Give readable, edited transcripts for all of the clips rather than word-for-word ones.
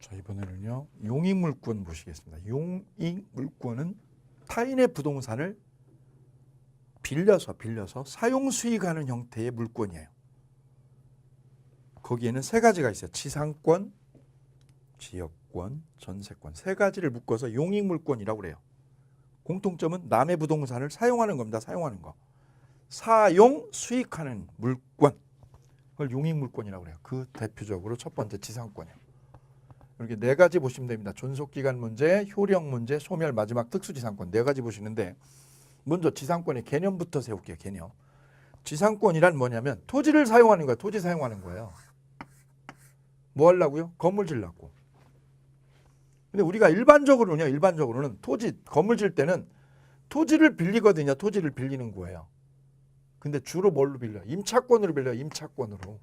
자, 이번에는요, 용익물권 보시겠습니다. 용익물권은 타인의 부동산을 빌려서 사용 수익하는 형태의 물권이에요. 거기에는 세 가지가 있어요. 지상권, 지역권, 전세권. 세 가지를 묶어서 용익물권이라고 그래요. 공통점은 남의 부동산을 사용하는 겁니다. 사용하는 거. 사용 수익하는 물권. 그걸 용익물권이라고 그래요. 그 대표적으로 첫 번째 지상권이에요. 이렇게 네 가지 보시면 됩니다. 존속기간 문제, 효력 문제, 소멸, 마지막 특수지상권. 네 가지 보시는데 먼저 지상권의 개념부터 세울게요. 개념. 지상권이란 뭐냐면 토지를 사용하는 거예요. 토지 사용하는 거예요. 뭐 하려고요? 건물 지으려고. 근데 우리가 일반적으로는 건물 지을 때는 토지를 빌리거든요. 토지를 빌리는 거예요. 근데 주로 뭘로 빌려요? 임차권으로 빌려요. 임차권으로.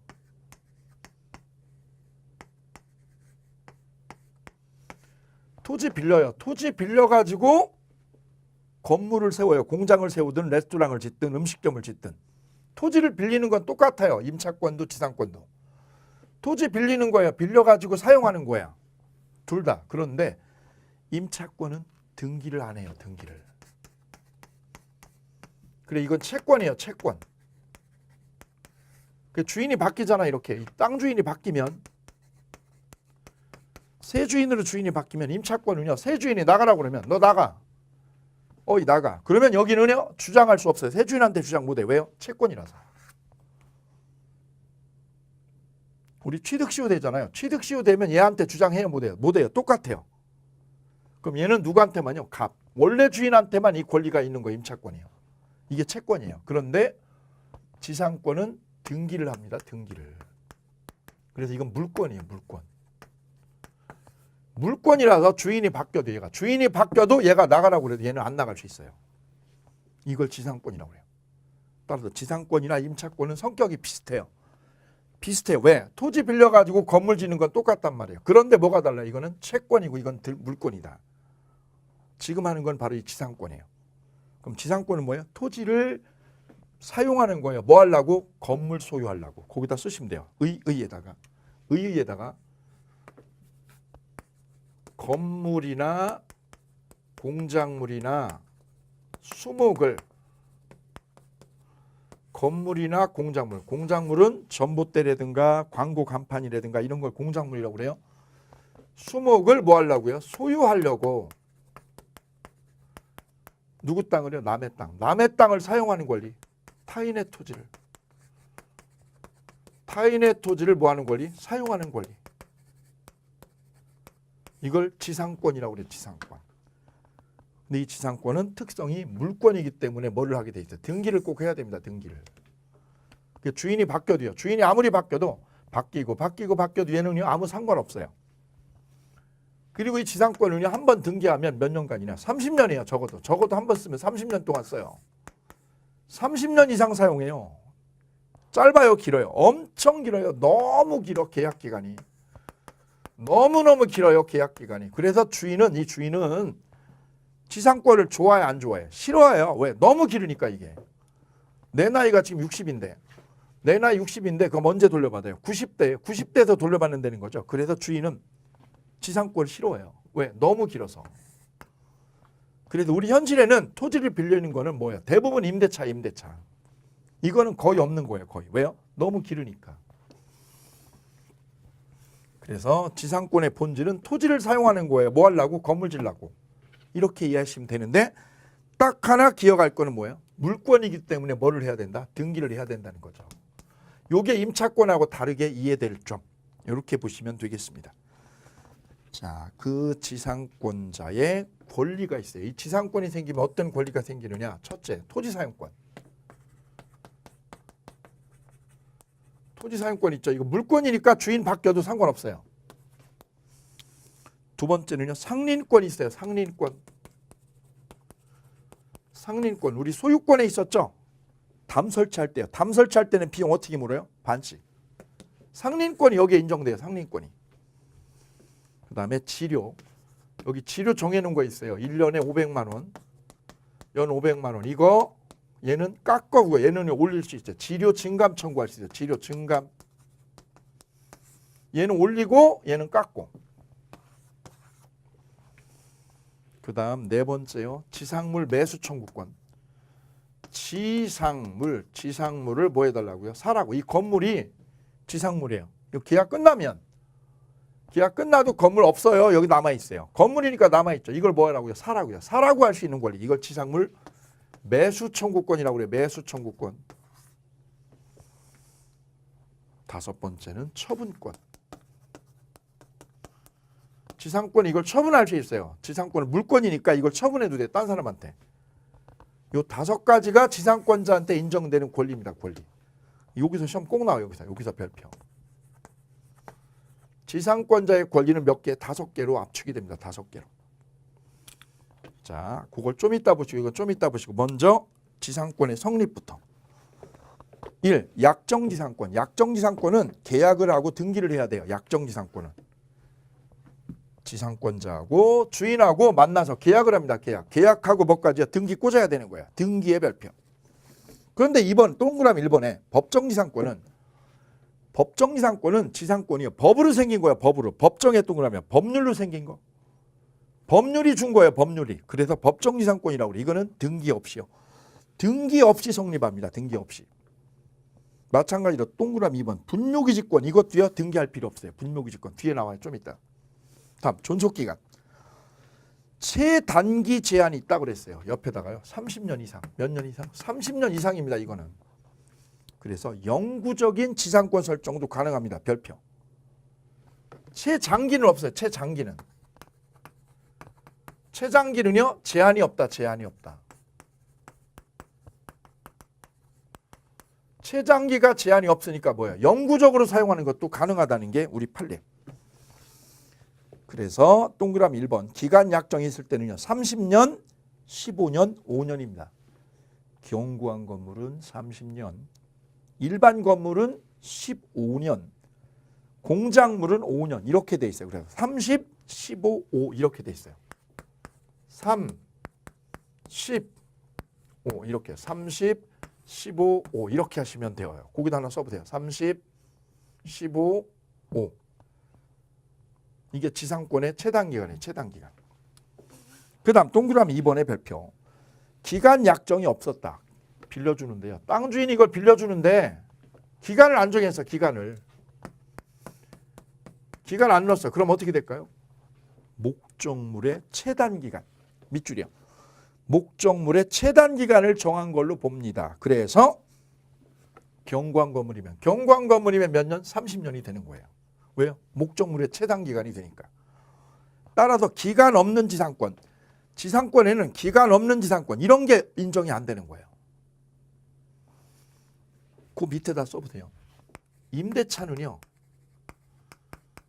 토지 빌려요. 토지 빌려가지고 건물을 세워요. 공장을 세우든 레스토랑을 짓든 음식점을 짓든. 토지를 빌리는 건 똑같아요. 임차권도 지상권도. 토지 빌리는 거예요. 빌려가지고 사용하는 거야. 둘 다. 그런데 임차권은 등기를 안 해요. 등기를. 그래, 이건 채권이에요. 채권. 그 주인이 바뀌잖아. 이렇게. 땅 주인이 바뀌면, 새 주인으로 주인이 바뀌면 임차권은요. 새 주인이 나가라고 그러면 너 나가. 어이 나가. 그러면 여기는요. 주장할 수 없어요. 새 주인한테 주장 못해. 왜요? 채권이라서. 우리 취득시효 되잖아요. 취득시효 되면 얘한테 주장해요? 못해요? 못해요. 똑같아요. 그럼 얘는 누구한테만요? 원래 주인한테만 이 권리가 있는 거예요. 임차권이에요. 이게 채권이에요. 그런데 지상권은 등기를 합니다. 등기를. 그래서 이건 물권이에요. 물권. 물권이라서 주인이 바뀌어도 주인이 바뀌어도 얘가 나가라고 그래도 얘는 안 나갈 수 있어요. 이걸 지상권이라고 해요. 따라서 지상권이나 임차권은 성격이 비슷해요. 비슷해. 왜? 토지 빌려가지고 건물 짓는 건 똑같단 말이에요. 그런데 뭐가 달라요? 이거는 채권이고 이건 물권이다. 지금 하는 건 바로 이 지상권이에요. 그럼 지상권은 뭐예요? 토지를 사용하는 거예요. 뭐 하려고? 건물 소유하려고. 거기다 쓰시면 돼요. 의에다가 건물이나 공작물이나 수목을 건물이나 공작물. 공작물은 전봇대라든가 광고 간판이라든가 이런 걸 공작물이라고 그래요. 수목을 뭐 하려고요? 소유하려고. 누구 땅을요? 남의 땅. 남의 땅을 사용하는 권리. 타인의 토지를 뭐 하는 권리? 사용하는 권리. 이걸 지상권이라고 그래요. 지상권. 근데 이 지상권은 특성이 물권이기 때문에 뭐를 하게 돼 있어요? 등기를 꼭 해야 됩니다. 등기를. 주인이 바뀌어도요. 주인이 아무리 바뀌어도 바뀌어도 얘는요. 아무 상관없어요. 그리고 이 지상권은요. 한 번 등기하면 몇 년간이냐? 30년이에요. 적어도 한 번 쓰면 30년 동안 써요. 30년 이상 사용해요. 짧아요? 길어요? 엄청 길어요. 너무 길어. 계약기간이. 너무너무 길어요. 계약기간이. 그래서 이 주인은 지상권을 좋아해 안 좋아해? 싫어해요. 왜? 너무 길으니까 이게. 내 나이가 지금 60인데 내 나이 60인데 그럼 언제 돌려받아요? 90대에 90대에서 돌려받는다는 거죠. 그래서 주인은 지상권을 싫어해요. 왜? 너무 길어서. 그래서 우리 현실에는 토지를 빌리는 거는 뭐예요? 대부분 임대차. 이거는 거의 없는 거예요. 거의. 왜요? 너무 길으니까. 그래서 지상권의 본질은 토지를 사용하는 거예요. 뭐 하려고? 건물 지으려고. 이렇게 이해하시면 되는데 딱 하나 기억할 거는 뭐예요? 물권이기 때문에 뭐를 해야 된다? 등기를 해야 된다는 거죠. 요게 임차권하고 다르게 이해될 점. 이렇게 보시면 되겠습니다. 자, 그 지상권자의 권리가 있어요. 이 지상권이 생기면 어떤 권리가 생기느냐? 첫째, 토지 사용권. 토지 사용권 있죠. 이거 물권이니까 주인 바뀌어도 상관없어요. 두 번째는요. 상린권이 있어요. 상린권. 우리 소유권에 있었죠. 담 설치할 때요. 담 설치할 때는 비용 어떻게 물어요? 반씩. 상린권이 여기에 인정돼요. 상린권이. 그 다음에 지료. 여기 지료 정해놓은 거 있어요. 1년에 500만 원. 연 500만 원. 이거 얘는 깎아고 얘는 올릴 수 있어요. 지료 증감 청구할 수 있어요. 지료 증감. 얘는 올리고 얘는 깎고 그 다음 네 번째요. 지상물 매수 청구권. 지상물을 뭐 해달라고요? 사라고. 이 건물이 지상물이에요. 계약 끝나도 건물 없어요. 여기 남아있어요. 건물이니까 남아있죠. 이걸 뭐 하라고요? 사라고요. 사라고 할 수 있는 권리. 이걸 지상물 매수 청구권이라고 그래요. 매수 청구권. 다섯 번째는 처분권. 지상권 이걸 처분할 수 있어요. 지상권은 물권이니까 이걸 처분해도 돼. 딴 사람한테. 요 다섯 가지가 지상권자한테 인정되는 권리입니다. 권리. 여기서 시험 꼭 나와요. 여기서 별표. 지상권자의 권리는 몇 개? 5개로 압축이 됩니다. 5개로. 자, 그걸 좀 이따 보시고 이거 좀 이따 보시고 먼저 지상권의 성립부터. 1. 약정지상권. 약정지상권은 계약을 하고 등기를 해야 돼요. 약정지상권은. 지상권자하고 주인하고 만나서 계약을 합니다. 계약하고 뭐까지야? 등기 꽂아야 되는 거야. 등기의 별표. 그런데 2번 동그라미 1번에 법정지상권은 지상권이요. 법으로 생긴 거야. 법으로. 법정에 동그라미야. 법률로 생긴 거. 법률이 준 거예요. 법률이. 그래서 법정지상권이라고 그래. 이거는 등기 없이요. 등기 없이 성립합니다. 등기 없이. 마찬가지로 동그라미 2번 분묘기지권. 이것도요. 등기할 필요 없어요. 분묘기지권. 뒤에 나와요. 좀 이따. 다음 존속기간. 최단기 제한이 있다고 그랬어요. 옆에다가요. 30년 이상. 몇 년 이상? 30년 이상입니다. 이거는. 그래서 영구적인 지상권 설정도 가능합니다. 별표. 최장기는 없어요. 최장기는요. 제한이 없다. 제한이 없다. 최장기가 제한이 없으니까 뭐예요? 영구적으로 사용하는 것도 가능하다는 게 우리 판례. 그래서 동그라미 1번 기간 약정이 있을 때는요. 30년, 15년, 5년입니다. 경구한 건물은 30년, 일반 건물은 15년, 공작물은 5년 이렇게 돼 있어요. 그래서 30, 15, 5 이렇게 돼 있어요. 3, 10, 5 이렇게 30, 15, 5 이렇게 하시면 돼요. 거기다 하나 써보세요. 30, 15, 5 이게 지상권의 최단기간이에요. 최단기간. 그 다음 동그라미 2번의 별표. 기간 약정이 없었다. 빌려주는데요. 땅 주인이 이걸 빌려주는데 기간을 안 정했어. 기간을. 기간 안 넣었어. 그럼 어떻게 될까요? 목적물의 최단기간. 밑줄이요. 목적물의 최단기간을 정한 걸로 봅니다. 그래서 경구한 건물이면 몇 년? 30년이 되는 거예요. 왜요? 목적물의 최단기간이 되니까. 따라서 기간 없는 지상권. 지상권에는 기간 없는 지상권. 이런 게 인정이 안 되는 거예요. 그 밑에다 써보세요. 임대차는요.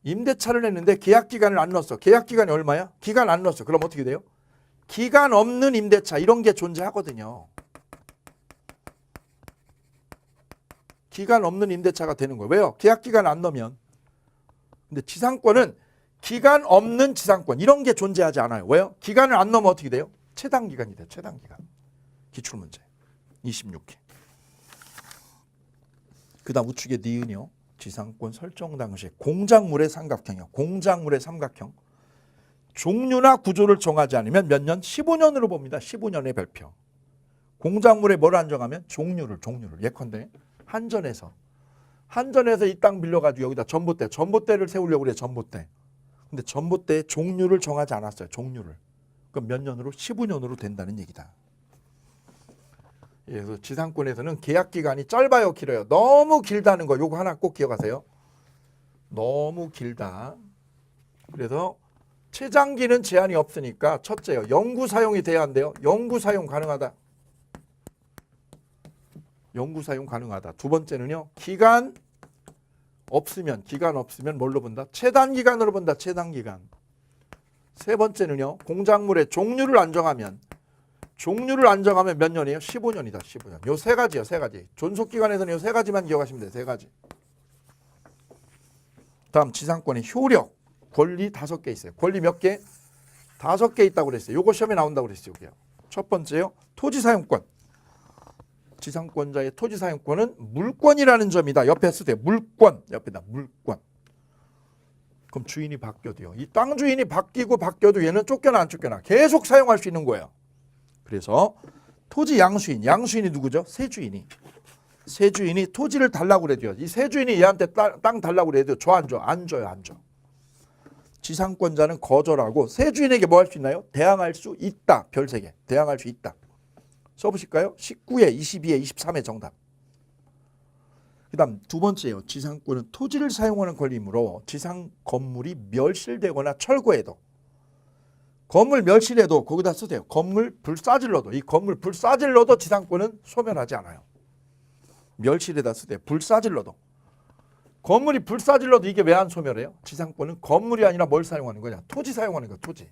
임대차를 했는데 계약기간을 안 넣었어. 계약기간이 얼마야? 기간 안 넣었어. 그럼 어떻게 돼요? 기간 없는 임대차 이런 게 존재하거든요. 기간 없는 임대차가 되는 거예요. 왜요? 계약기간 안 넣으면. 근데 지상권은 기간 없는 지상권 이런 게 존재하지 않아요. 왜요? 기간을 안 넣으면 어떻게 돼요? 최단기간이 돼요. 최단기간. 기출문제 26회. 그 다음 우측에 니은이요. 지상권 설정 당시 공작물의 삼각형이요. 공작물의 삼각형. 종류나 구조를 정하지 않으면 몇 년? 15년으로 봅니다. 15년의 별표. 공작물에 뭘 안정하면? 종류를. 예컨대 한전에서 이 땅 빌려가지고 여기다 전봇대를 세우려고 그래. 전봇대. 근데 전봇대의 종류를 정하지 않았어요. 종류를. 그럼 몇 년으로? 15년으로 된다는 얘기다. 그래서 지상권에서는 계약기간이 짧아요, 길어요? 너무 길다는 거 요거 하나 꼭 기억하세요. 너무 길다. 그래서 최장기는 제한이 없으니까 첫째요. 영구 사용이 돼야 한대요. 영구 사용 가능하다. 두 번째는요. 기간 없으면 뭘로 본다? 최단기간으로 본다. 최단기간. 세 번째는요. 공작물의 종류를 안정하면 몇 년이에요? 15년이다. 15년. 요 세 가지요. 세 가지. 존속기간에서는 요 세 가지만 기억하시면 돼요. 세 가지. 다음 지상권의 효력. 권리 5개 있어요. 권리 몇 개? 5개 있다고 그랬어요. 요거 시험에 나온다고 그랬어요. 요게요. 첫 번째요. 토지사용권. 지상권자의 토지사용권은 물권이라는 점이다. 옆에 쓰세요. 물권. 옆에다 물권. 그럼 주인이 바뀌어도요. 이 땅 주인이 바뀌고 바뀌어도 얘는 쫓겨나 안 쫓겨나 계속 사용할 수 있는 거예요. 그래서 토지 양수인, 양수인이 누구죠? 세주인이. 세주인이 토지를 달라고 그래도요. 이 세주인이 얘한테 땅 달라고 그래도 줘 안 줘? 안 줘요. 안 줘. 지상권자는 거절하고 세주인에게 뭐 할 수 있나요? 대항할 수 있다. 별 3개. 대항할 수 있다. 써보실까요? 19에 22에 23의 정답. 그 다음 두 번째요. 지상권은 토지를 사용하는 권리이므로 지상 건물이 멸실되거나 철거해도 건물 멸실해도 거기다 쓰세요. 건물 불사질러도 이 건물 불사질러도 지상권은 소멸하지 않아요. 멸실에다 쓰세요. 불사질러도. 건물이 불사질러도 이게 왜 안 소멸해요? 지상권은 건물이 아니라 뭘 사용하는 거냐? 토지 사용하는 거야. 토지.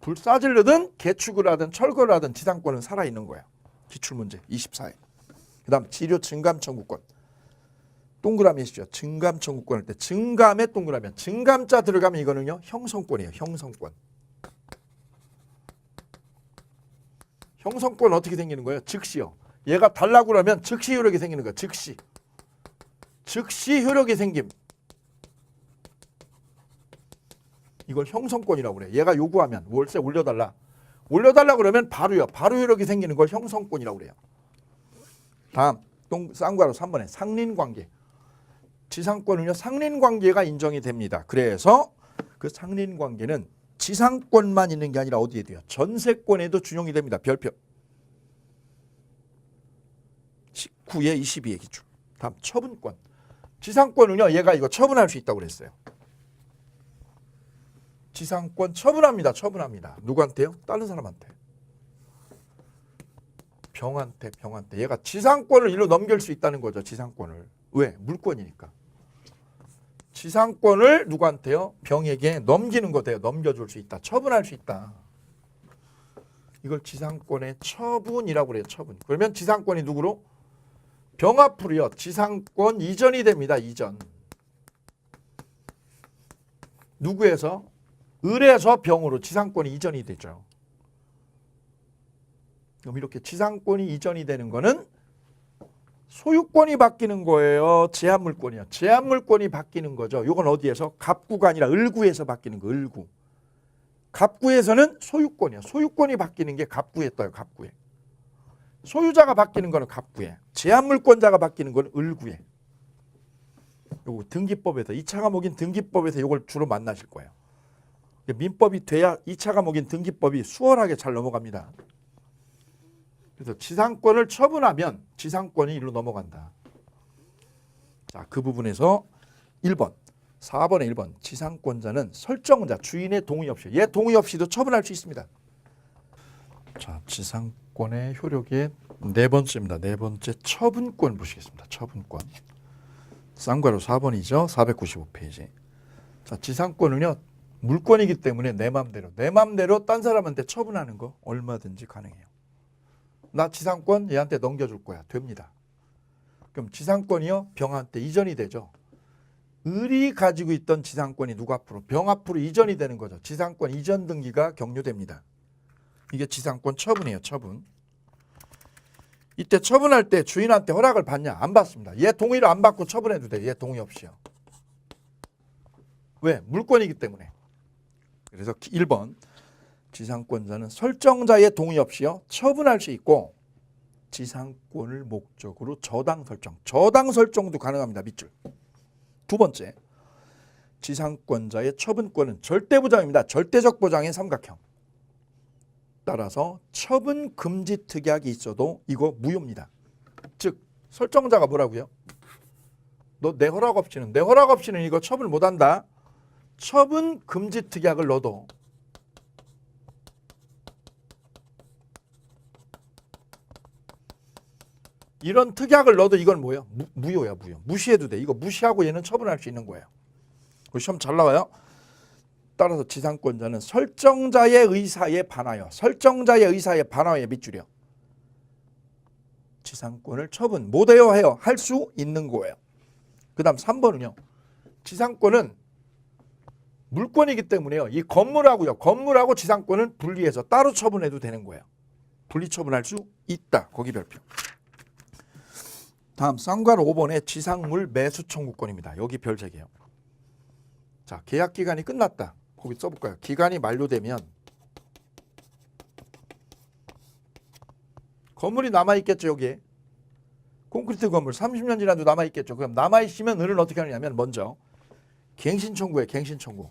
불사질러든 개축을 하든 철거를 하든 지상권은 살아있는 거야. 기출문제 24회. 그 다음 지료 증감 청구권. 동그라미 해주죠. 증감 청구권 할 때 증감에 동그라미. 증감자 들어가면 이거는요. 형성권이에요. 형성권. 형성권 어떻게 생기는 거예요? 즉시요. 얘가 달라고 그러면 즉시 효력이 생기는 거예요. 즉시. 즉시 효력이 생김. 이걸 형성권이라고 그래. 얘가 요구하면 월세 올려달라. 올려달라 그러면 바로요. 바로 효력이 생기는 걸 형성권이라고 그래요. 다음 쌍괄호 3번에 상린관계. 지상권은요. 상린관계가 인정이 됩니다. 그래서 그 상린관계는 지상권만 있는 게 아니라 어디에 돼요? 전세권에도 준용이 됩니다. 별표. 19에 22의 기출. 다음 처분권. 지상권은요. 얘가 이거 처분할 수 있다고 그랬어요. 지상권 처분합니다. 처분합니다. 누구한테요? 다른 사람한테. 병한테. 얘가 지상권을 일로 넘길 수 있다는 거죠. 지상권을. 왜? 물권이니까. 지상권을 누구한테요? 병에게 넘기는 거대요. 넘겨줄 수 있다. 처분할 수 있다. 이걸 지상권의 처분이라고 그래요. 처분. 그러면 지상권이 누구로? 병 앞으로요. 지상권 이전이 됩니다. 이전. 누구에서? 을에서 병으로 지상권이 이전이 되죠. 그럼 이렇게 지상권이 이전이 되는 거는 소유권이 바뀌는 거예요. 제한물권이요. 제한물권이 바뀌는 거죠. 이건 어디에서? 갑구가 아니라 을구에서 바뀌는 거. 을구. 갑구에서는 소유권이요. 소유권이 바뀌는 게 갑구에 떠요. 갑구에. 소유자가 바뀌는 거는 갑구에. 제한물권자가 바뀌는 건 을구에. 요거 등기법에서 2차 과목인 등기법에서 이걸 주로 만나실 거예요. 민법이 돼야 2차 과목인 등기법이 수월하게 잘 넘어갑니다. 그래서 지상권을 처분하면 지상권이 일로 넘어간다. 자, 그 부분에서 1번, 4번에 1번 지상권자는 설정자, 주인의 동의 없이, 얘 동의 없이도 처분할 수 있습니다. 자, 지상권의 효력의 네 번째입니다. 네 번째 처분권 보시겠습니다. 처분권. 쌍괄호 4번이죠. 495페이지. 자, 지상권은요. 물권이기 때문에 내 맘대로 딴 사람한테 처분하는 거 얼마든지 가능해요. 나 지상권 얘한테 넘겨줄 거야. 됩니다. 그럼 지상권이요. 병한테 이전이 되죠. 을이 가지고 있던 지상권이 누구 앞으로? 병 앞으로 이전이 되는 거죠. 지상권 이전 등기가 격려됩니다. 이게 지상권 처분이에요. 처분. 이때 처분할 때 주인한테 허락을 받냐? 안 받습니다. 얘 동의를 안 받고 처분해도 돼. 얘 동의 없이요. 왜? 물권이기 때문에. 그래서 1번 지상권자는 설정자의 동의 없이요 처분할 수 있고 지상권을 목적으로 저당 설정도 가능합니다. 밑줄. 두 번째 지상권자의 처분권은 절대보장입니다. 절대적 보장의 삼각형. 따라서 처분 금지 특약이 있어도 이거 무효입니다. 즉 설정자가 뭐라고요? 너 내 허락 없이는 이거 처분 못한다. 처분 금지 특약을 넣어도 이런 특약을 넣어도 이건 뭐예요? 무효야. 무효. 무시해도 돼. 이거 무시하고 얘는 처분할 수 있는 거예요. 시험 잘 나와요. 따라서 지상권자는 설정자의 의사에 반하여 밑줄이요. 지상권을 처분 못해요 해요. 할 수 있는 거예요. 그 다음 3번은요. 지상권은 물권이기 때문에요. 이 건물하고 지상권은 분리해서 따로 처분해도 되는 거예요. 분리 처분할 수 있다. 거기 별표. 다음 쌍괄호 5번에 지상물 매수 청구권입니다. 여기 별 3개요. 자, 계약 기간이 끝났다. 거기 써볼까요? 기간이 만료되면 건물이 남아있겠죠. 여기에 콘크리트 건물 30년 지나도 남아있겠죠. 그럼 남아있으면 은은 어떻게 하느냐면 먼저 갱신 청구에 갱신 청구.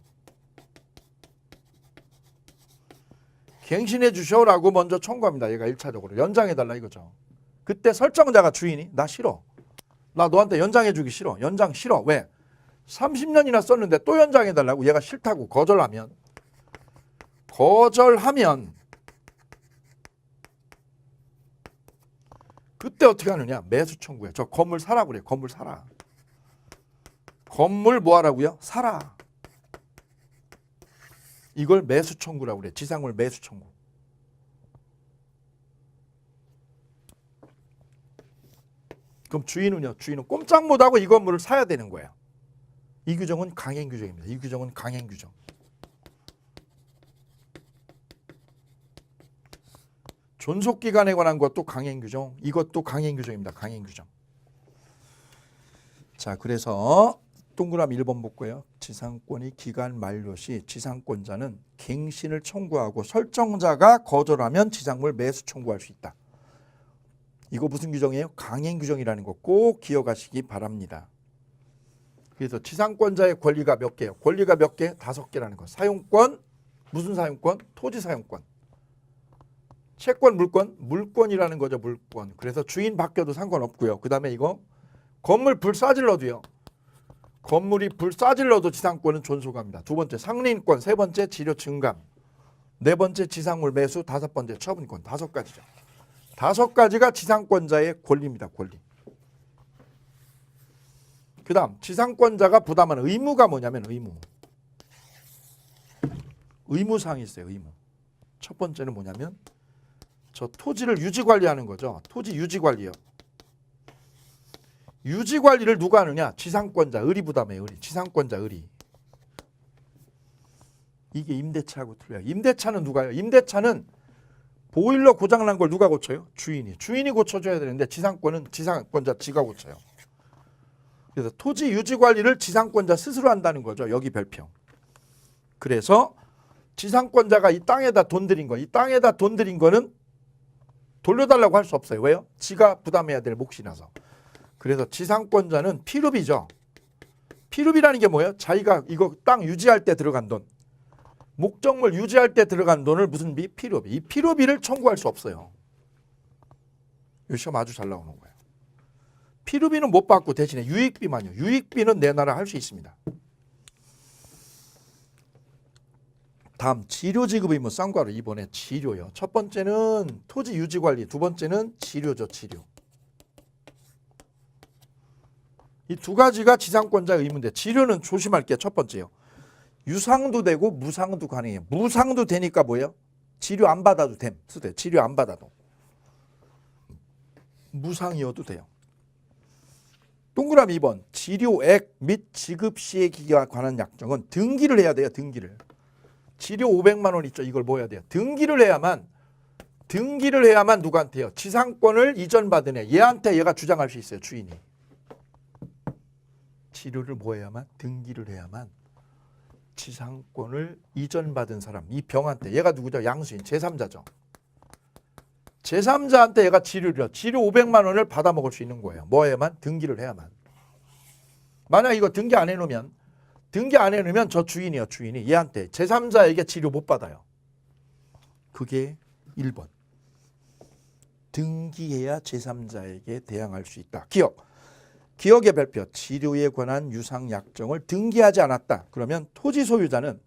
갱신해 주셔라고 먼저 청구합니다. 얘가 1차적으로 연장해달라 이거죠. 그때 설정자가 주인이 나 싫어. 나 너한테 연장해 주기 싫어. 연장 싫어. 왜? 30년이나 썼는데 또 연장해달라고 얘가 싫다고 거절하면 그때 어떻게 하느냐? 매수 청구해. 저 건물 사라 그래. 건물 사라. 건물 뭐 하라고요? 사라. 이걸 매수 청구라고 그래. 지상물 매수 청구. 그럼 주인은요? 주인은 꼼짝 못하고 이 건물을 사야 되는 거예요. 이 규정은 강행 규정입니다. 이 규정은 강행 규정. 존속기간에 관한 것도 강행 규정. 이것도 강행 규정입니다. 강행 규정. 자, 그래서 동그라미 1번 볼까요? 지상권이 기간 만료 시 지상권자는 갱신을 청구하고 설정자가 거절하면 지상물 매수 청구할 수 있다. 이거 무슨 규정이에요? 강행 규정이라는 거 꼭 기억하시기 바랍니다. 그래서 지상권자의 권리가 몇 개예요? 권리가 몇 개? 5개라는 거. 사용권, 무슨 사용권? 토지 사용권. 채권, 물권? 물권이라는 거죠. 물권. 그래서 주인 바뀌어도 상관없고요. 그 다음에 이거 건물 불 싸질러도요. 건물이 불 싸질러도 지상권은 존속합니다. 두 번째 상린권, 세 번째 지료 증감, 네 번째 지상물 매수, 다섯 번째 처분권. 5가지죠. 5가지가 지상권자의 권리입니다. 권리. 그 다음 지상권자가 부담하는 의무가 뭐냐면 의무사항이 있어요. 의무. 첫 번째는 뭐냐면 저 토지를 유지관리하는 거죠. 토지 유지관리요. 유지관리를 누가 하느냐? 지상권자, 의리 부담해요. 의리. 지상권자, 의리. 이게 임대차하고 틀려요. 임대차는 누가요? 임대차는 보일러 고장난 걸 누가 고쳐요? 주인이. 주인이 고쳐줘야 되는데 지상권은 지상권자 지가 고쳐요. 그래서 토지 유지관리를 지상권자 스스로 한다는 거죠. 여기 별표. 그래서 지상권자가 이 땅에다 돈 들인 거, 이 땅에다 돈 들인 거는 돌려달라고 할 수 없어요. 왜요? 지가 부담해야 될 몫이라서. 그래서 지상권자는 피루비죠. 피루비라는 게 뭐예요? 자기가 이거 땅 유지할 때 들어간 돈. 목적물 유지할 때 들어간 돈을 무슨 비? 피루비. 이 피루비를 청구할 수 없어요. 이 시험 아주 잘 나오는 거예요. 피루비는 못 받고 대신에 유익비만요. 유익비는 내놔라 할 수 있습니다. 다음 지료지급 의무 쌍괄호 2번에 지료요. 첫 번째는 토지 유지관리, 두 번째는 지료죠. 지료. 이 2가지가 지상권자의 의무인데 지료는 조심할 게 첫 번째요. 유상도 되고 무상도 가능해요. 무상도 되니까 뭐예요? 지료 안 받아도 됨. 쓰대. 지료 안 받아도. 무상이어도 돼요. 동그라미 2번. 지료액 및 지급 시에기와 관한 약정은 등기를 해야 돼요. 등기를. 지료 500만 원 있죠. 이걸 뭐 해야 돼요? 등기를 해야만 누구한테요? 지상권을 이전받은 애. 얘한테 얘가 주장할 수 있어요. 주인이. 지료를 뭐 해야만? 등기를 해야만 지상권을 이전받은 사람, 이 병한테, 얘가 누구죠? 양수인, 제3자죠. 제3자한테 얘가 지료 500만 원을 받아먹을 수 있는 거예요. 뭐 해야만? 등기를 해야만. 만약 이거 등기 안 해놓으면 저 주인이요. 주인이 얘한테 제3자에게 지료 못 받아요. 그게 1번. 등기해야 제3자에게 대항할 수 있다. 기억의 별표. 지료에 관한 유상약정을 등기하지 않았다. 그러면 토지 소유자는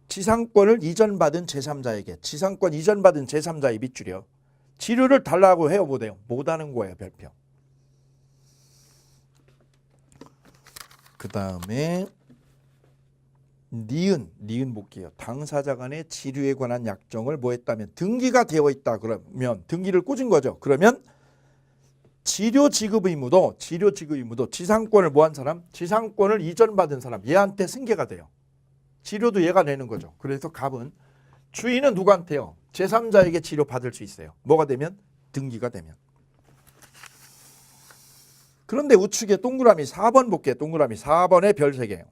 지상권을 이전받은 제3자에게, 지상권 이전받은 제3자의 밑줄이요. 지료를 달라고 해요. 못해요? 못하는 거예요. 별표. 그 다음에 니은 볼게요. 당사자 간의 지료에 관한 약정을 뭐 했다면 등기가 되어 있다. 그러면 등기를 꽂은 거죠. 그러면 지료 지급 의무도 지상권을 뭐 한 사람? 지상권을 이전받은 사람. 얘한테 승계가 돼요. 지료도 얘가 내는 거죠. 그래서 갑은 주인은 누구한테요? 제3자에게 지료 받을 수 있어요. 뭐가 되면? 등기가 되면. 그런데 우측에 동그라미 4번 볼게요. 동그라미 4번에 별 3개예요.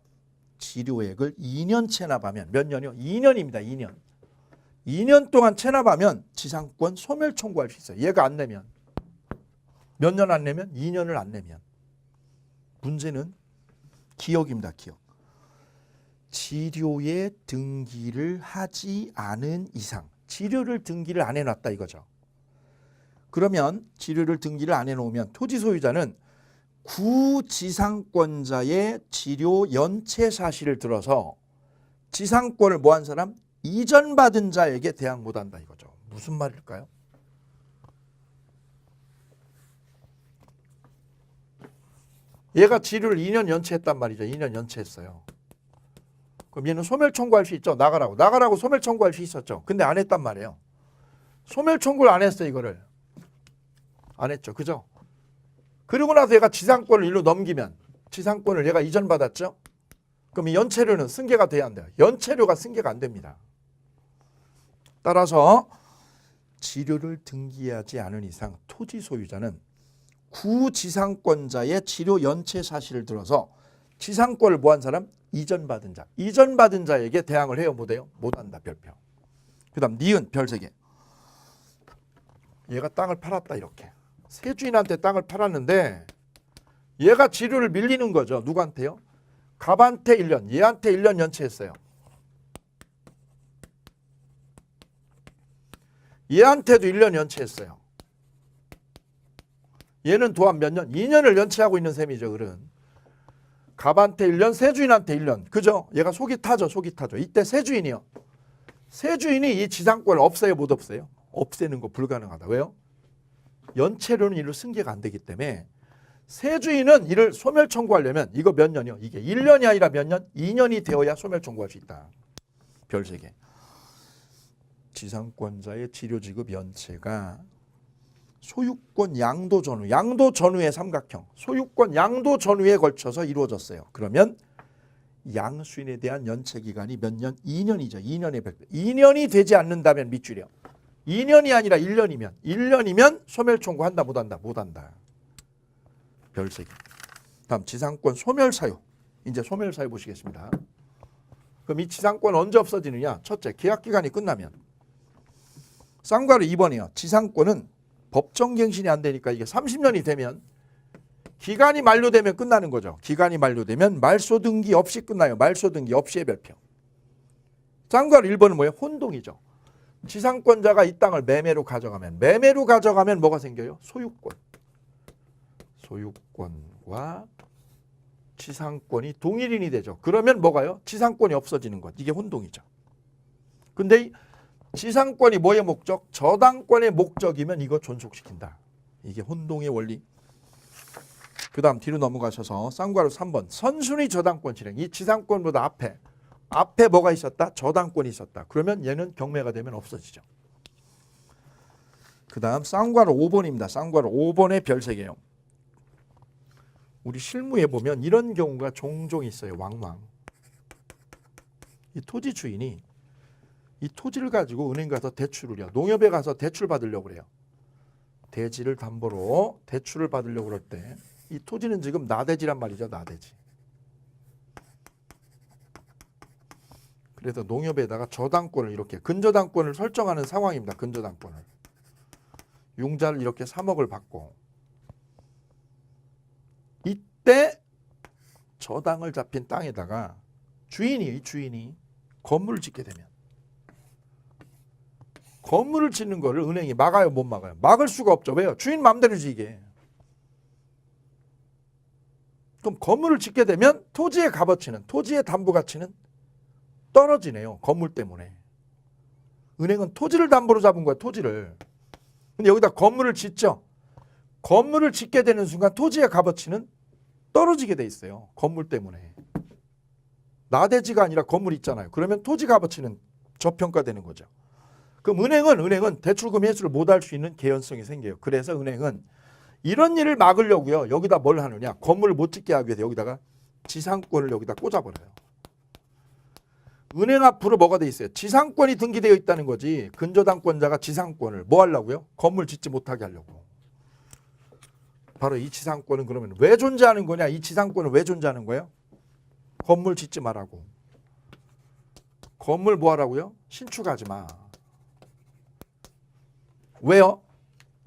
지료액을 2년 체납하면 몇 년이요? 2년입니다. 2년. 2년 동안 체납하면 지상권 소멸 청구할 수 있어요. 얘가 안 내면. 몇 년 안 내면? 2년을 안 내면. 문제는 기억입니다. 기억. 지료에 등기를 하지 않은 이상. 지료를 등기를 안 해놨다 이거죠. 그러면 지료를 등기를 안 해놓으면 토지 소유자는 구지상권자의 지료 연체 사실을 들어서 지상권을 뭐 한 사람? 이전받은 자에게 대항 못한다 이거죠. 무슨 말일까요? 얘가 지료를 2년 연체했단 말이죠. 2년 연체했어요. 그럼 얘는 소멸 청구할 수 있죠. 나가라고 소멸 청구할 수 있었죠. 근데 안 했단 말이에요. 소멸 청구를 안 했어 이거를. 안 했죠. 그죠? 그리고 나서 얘가 지상권을 일로 넘기면 지상권을 얘가 이전받았죠. 그럼 이 연체료는 승계가 돼야 안 돼요. 연체료가 승계가 안 됩니다. 따라서 지료를 등기하지 않은 이상 토지 소유자는 구지상권자의 지료 연체 사실을 들어서 지상권을 뭐 한 사람? 이전받은 자. 이전받은 자에게 대항을 해요? 못해요? 못한다. 별표. 그 다음 니은 별 3개. 얘가 땅을 팔았다 이렇게. 세주인한테 땅을 팔았는데 얘가 지료를 밀리는 거죠. 누구한테요? 갑한테 1년, 얘한테 1년 연체했어요. 얘한테도 1년 연체했어요. 얘는 또한 몇 년? 2년을 연체하고 있는 셈이죠. 그런. 갑한테 1년, 세주인한테 1년. 그죠? 얘가 속이 타죠. 속이 타죠. 이때 세주인이요. 세주인이 이 지상권을 없애요? 못 없애요? 없애는 거 불가능하다. 왜요? 연체료는 이로 승계가 안 되기 때문에 세주인은 이를 소멸 청구하려면 이거 몇 년이요? 이게 1년이 아니라 몇 년? 2년이 되어야 소멸 청구할 수 있다. 별 3개. 지상권자의 지료지급 연체가 소유권 양도 전후, 양도 전후의 삼각형, 소유권 양도 전후에 걸쳐서 이루어졌어요. 그러면 양수인에 대한 연체 기간이 몇 년? 2년이죠. 2년의 100배. 2년이 되지 않는다면 밑줄이요. 2년이 아니라 1년이면 소멸 청구한다 못한다? 못한다. 별 3개. 다음 지상권 소멸 사유. 이제 소멸 사유 보시겠습니다. 그럼 이 지상권 언제 없어지느냐? 첫째, 계약 기간이 끝나면. 쌍괄호 2번이요. 지상권은 법정갱신이 안 되니까 이게 30년이 되면 기간이 만료되면 끝나는 거죠. 기간이 만료되면 말소등기 없이 끝나요. 말소등기 없이의 별표. 쌍괄호 1번은 뭐예요? 혼동이죠. 지상권자가 이 땅을 매매로 가져가면 뭐가 생겨요? 소유권. 소유권과 지상권이 동일인이 되죠. 그러면 뭐가요? 지상권이 없어지는 것. 이게 혼동이죠. 근데 이 지상권이 뭐의 목적? 저당권의 목적이면 이거 존속시킨다. 이게 혼동의 원리. 그 다음 뒤로 넘어가셔서 쌍괄호 3번. 선순위 저당권 실행. 이 지상권보다 앞에 뭐가 있었다? 저당권이 있었다. 그러면 얘는 경매가 되면 없어지죠. 그 다음 쌍괄호 5번입니다. 쌍괄호 5번의 별 3개요. 우리 실무에 보면 이런 경우가 종종 있어요. 왕왕. 이 토지 주인이 이 토지를 가지고 은행 가서 대출을요. 농협에 가서 대출 받으려고 그래요. 대지를 담보로 대출을 받으려고 그럴 때 이 토지는 지금 나대지란 말이죠. 나대지. 그래서 농협에다가 저당권을 이렇게 근저당권을 설정하는 상황입니다. 근저당권을. 융자를 이렇게 3억을 받고 이때 저당을 잡힌 땅에다가 이 주인이 건물을 짓게 되면 건물을 짓는 거를 은행이 막아요? 못 막아요? 막을 수가 없죠. 왜요? 주인 마음대로지 이게. 그럼 건물을 짓게 되면 토지의 값어치는, 토지의 담보 가치는 떨어지네요. 건물 때문에. 은행은 토지를 담보로 잡은 거야. 토지를. 근데 여기다 건물을 짓죠. 건물을 짓게 되는 순간 토지의 값어치는 떨어지게 돼 있어요. 건물 때문에. 나대지가 아니라 건물 있잖아요. 그러면 토지 값어치는 저평가되는 거죠. 그럼 은행은 대출금 회수를 못할 수 있는 개연성이 생겨요. 그래서 은행은 이런 일을 막으려고요. 여기다 뭘 하느냐. 건물을 못 짓게 하기 위해서 여기다가 지상권을 여기다 꽂아버려요. 은행 앞으로 뭐가 돼 있어요? 지상권이 등기되어 있다는 거지. 근저당권자가 지상권을 뭐 하려고요? 건물 짓지 못하게 하려고. 바로 이 지상권은 그러면 왜 존재하는 거냐? 이 지상권은 왜 존재하는 거예요? 건물 짓지 말라고. 건물 뭐 하라고요? 신축하지 마. 왜요?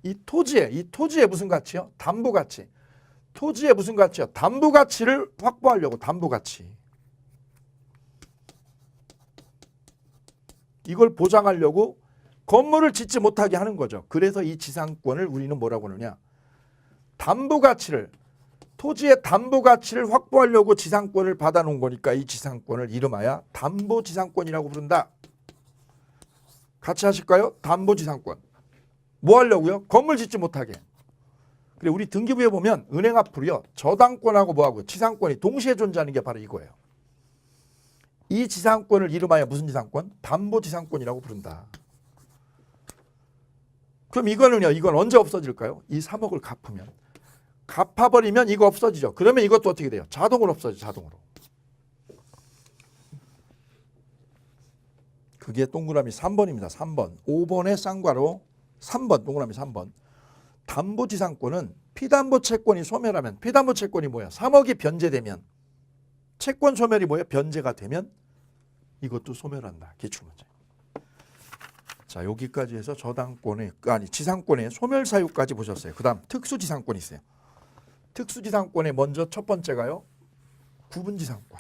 이 토지에 무슨 가치요? 담보 가치. 토지에 무슨 가치요? 담보 가치를 확보하려고. 담보 가치. 이걸 보장하려고 건물을 짓지 못하게 하는 거죠. 그래서 이 지상권을 우리는 뭐라고 하느냐? 담보 가치를, 토지의 담보 가치를 확보하려고 지상권을 받아놓은 거니까 이 지상권을 이름하여 담보 지상권이라고 부른다. 같이 하실까요? 담보 지상권. 뭐 하려고요? 건물 짓지 못하게. 그래, 우리 등기부에 보면 은행 앞으로요, 저당권하고 뭐하고 지상권이 동시에 존재하는 게 바로 이거예요. 이 지상권을 이름하여 무슨 지상권? 담보 지상권이라고 부른다. 그럼 이거는요, 이건 언제 없어질까요? 이 3억을 갚으면. 갚아버리면 이거 없어지죠. 그러면 이것도 어떻게 돼요? 자동으로 없어져, 자동으로. 그게 동그라미 3번입니다. 3번. 5번의 쌍괄호 3번, 동그라미 3번. 담보지상권은 피담보 채권이 소멸하면, 피담보 채권이 뭐야? 3억이 변제되면, 채권 소멸이 뭐야? 변제가 되면 이것도 소멸한다. 기출문제. 자, 여기까지 해서 저당권의, 아니 지상권의 소멸 사유까지 보셨어요. 그 다음 특수지상권이 있어요. 특수지상권의 먼저 첫 번째가요, 구분지상권.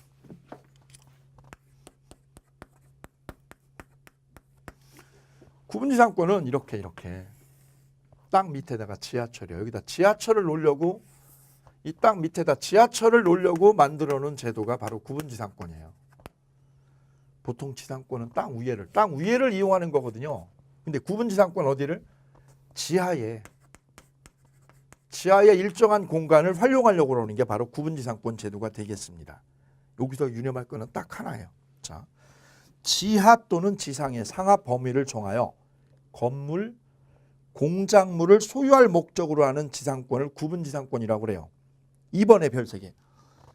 구분지상권은 이렇게 땅 밑에다가 지하철이요. 여기다 지하철을 놓으려고, 이 땅 밑에다 지하철을 놓으려고 만들어 놓은 제도가 바로 구분지상권이에요. 보통 지상권은 땅 위에를 이용하는 거거든요. 근데 구분지상권 어디를? 지하에 일정한 공간을 활용하려고 그러는 게 바로 구분지상권 제도가 되겠습니다. 여기서 유념할 거는 딱 하나예요. 자, 지하 또는 지상의 상하 범위를 정하여 건물, 공작물을 소유할 목적으로 하는 지상권을 구분지상권이라고 그래요. 2번의 별세개.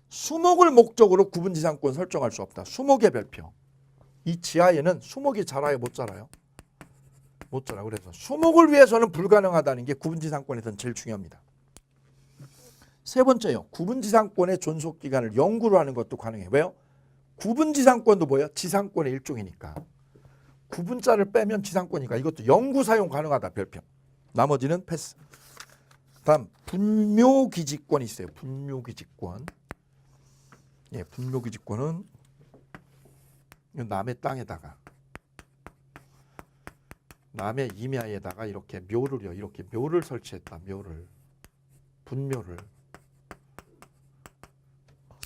수목을 목적으로 구분지상권 설정할 수 없다. 수목의 별표. 이 지하에는 수목이 자라요, 못 자라요? 못 자라. 그래서 수목을 위해서는 불가능하다는 게 구분지상권에서는 제일 중요합니다. 세 번째요. 구분지상권의 존속기간을 영구로 하는 것도 가능해요. 왜요? 구분지상권도 뭐예요? 지상권의 일종이니까. 구분자를 빼면 지상권이니까 이것도 영구 사용 가능하다. 별표. 나머지는 패스. 다음 분묘기지권이 있어요. 분묘기지권. 예, 분묘기지권은 남의 땅에다가, 남의 임야에다가 이렇게 묘를요, 이렇게 묘를 설치했다. 묘를, 분묘를.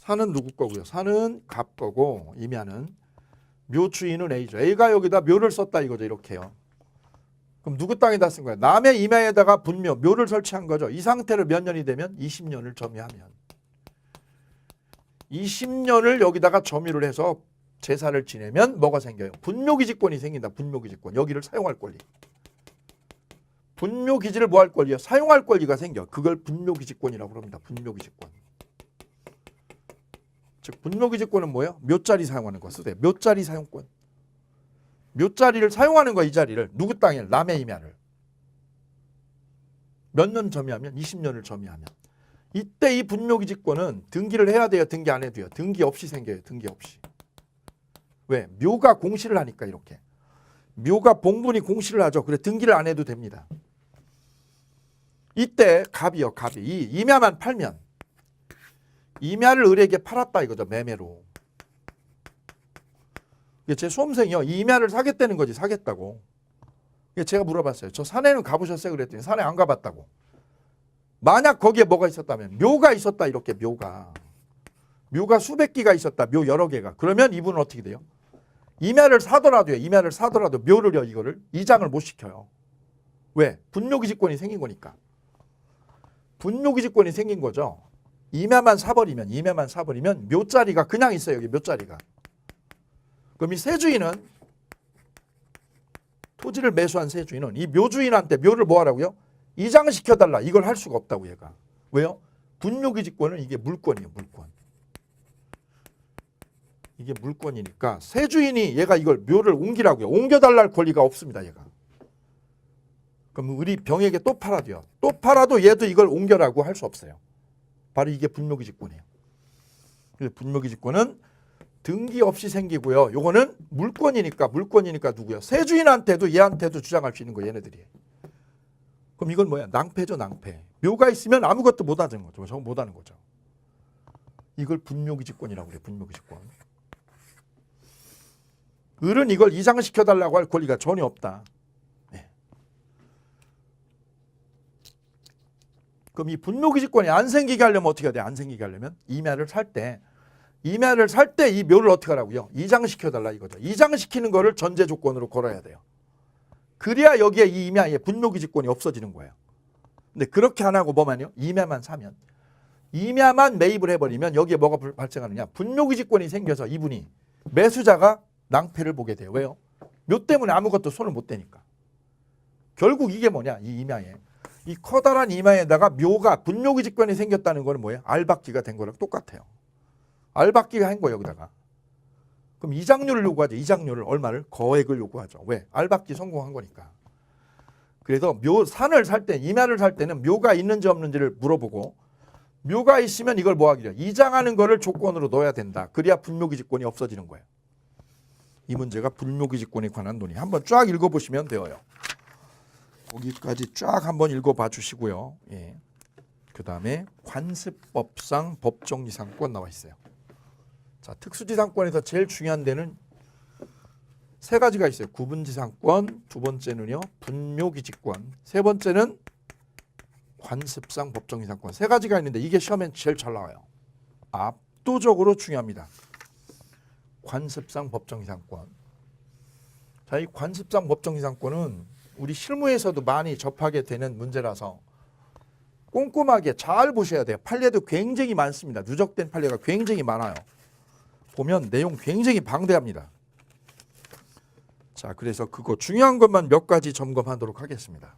산은 누구 거고요? 산은 갑 거고, 임야는 묘 주인은 A죠. A가 여기다 묘를 썼다 이거죠. 이렇게요. 그럼 누구 땅에다 쓴 거예요? 남의 임야에다가 분묘, 묘를 설치한 거죠. 이 상태로 몇 년이 되면 20년을 점유하면, 20년을 여기다가 점유를 해서 제사를 지내면 뭐가 생겨요? 분묘기지권이 생긴다. 분묘기지권. 여기를 사용할 권리. 분묘기지를 뭐 할 권리요? 사용할 권리가 생겨. 그걸 분묘기지권이라고 합니다. 분묘기지권. 즉 분묘기지권은 뭐예요? 묘자리 사용하는 거 쓰세요. 묘자리 사용권. 묘자리를 사용하는 거, 이 자리를. 누구 땅에? 남의 임야를. 몇 년 점유하면? 20년을 점유하면. 이때 이 분묘기지권은 등기를 해야 돼요? 등기 안 해도요? 등기 없이 생겨요. 등기 없이. 왜? 묘가 공시를 하니까 이렇게. 묘가 봉분이 공시를 하죠. 그래 등기를 안 해도 됩니다. 이때 갑이요. 갑이. 이 임야만 팔면, 임야를 을에게 팔았다 이거죠. 매매로. 제 수험생이요. 이 임야를 사겠다는 거지. 사겠다고. 제가 물어봤어요. 저 산에는 가보셨어요? 그랬더니 산에 안 가봤다고. 만약 거기에 뭐가 있었다면, 묘가 있었다. 이렇게 묘가 수백 기가 있었다. 묘 여러 개가. 그러면 이분은 어떻게 돼요? 임야를 사더라도요. 임야를 사더라도 묘를요. 이거를 이장을 못 시켜요. 왜? 분묘기지권이 생긴 거니까. 분묘기지권이 생긴 거죠. 임야만 사버리면 묘자리가 그냥 있어요. 여기 묘자리가. 그럼 이 세주인은, 토지를 매수한 세주인은 이 묘주인한테 묘를 뭐 하라고요? 이장시켜달라. 이걸 할 수가 없다고 얘가. 왜요? 분묘기지권은 이게 물권이에요. 물권. 이게 물권이니까 세주인이 얘가 이걸 묘를 옮기라고요. 옮겨달랄 권리가 없습니다. 얘가. 그럼 우리 병에게 또 팔아도요. 또 팔아도 얘도 이걸 옮겨라고 할 수 없어요. 바로 이게 분묘기지권이에요. 그래서 분묘기지권은 등기 없이 생기고요. 요거는 물권이니까 누구야? 세주인한테도 얘한테도 주장할 수 있는 거 얘네들이. 그럼 이건 뭐야? 낭패죠, 낭패. 묘가 있으면 아무것도 못 하는 거죠. 저거 못 하는 거죠. 이걸 분묘기지권이라고 그래. 분묘기지권. 을은 이걸 이장시켜달라고 할 권리가 전혀 없다. 네. 그럼 이 분묘기지권이 안 생기게 하려면 어떻게 해야 돼? 안 생기게 하려면 임야를 살 때 이 묘를 어떻게 하라고요? 이장시켜달라 이거죠. 이장시키는 거를 전제 조건으로 걸어야 돼요. 그래야 여기에 이 임야에 분묘기지권이 없어지는 거예요. 근데 그렇게 안 하고 뭐만요? 임야만 사면, 임야만 매입을 해버리면 여기에 뭐가 발생하느냐? 분묘기지권이 생겨서 이분이 매수자가 낭패를 보게 돼요. 왜요? 묘 때문에 아무것도 손을 못 대니까. 결국 이게 뭐냐? 이 임야에 이 커다란 임야에다가 묘가 분묘기지권이 생겼다는 거는 뭐예요? 알박기가 된 거랑 똑같아요. 알박기가 한 거예요 여기다가. 그럼 이장료를 요구하죠. 이장료를 얼마를? 거액을 요구하죠. 왜? 알박기 성공한 거니까. 그래서 산을 살 때, 임야를 살 때는 묘가 있는지 없는지를 물어보고 묘가 있으면 이걸 뭐 하기려? 이장하는 거를 조건으로 넣어야 된다. 그래야 분묘기지권이 없어지는 거예요. 이 문제가 분묘기지권에 관한 논의. 한번 쫙 읽어보시면 되어요. 거기까지 쫙 한번 읽어봐 주시고요. 예. 그 다음에 관습법상 법정지상권 나와 있어요. 자, 특수지상권에서 제일 중요한 데는 세 가지가 있어요. 구분지상권, 두 번째는요 분묘기지권, 세 번째는 관습상 법정지상권. 세 가지가 있는데 이게 시험엔 제일 잘 나와요. 압도적으로 중요합니다. 관습상 법정지상권. 자, 이 관습상 법정지상권은 우리 실무에서도 많이 접하게 되는 문제라서 꼼꼼하게 잘 보셔야 돼요. 판례도 굉장히 많습니다. 누적된 판례가 굉장히 많아요. 보면 내용 굉장히 방대합니다. 자, 그래서 그거 중요한 것만 몇 가지 점검하도록 하겠습니다.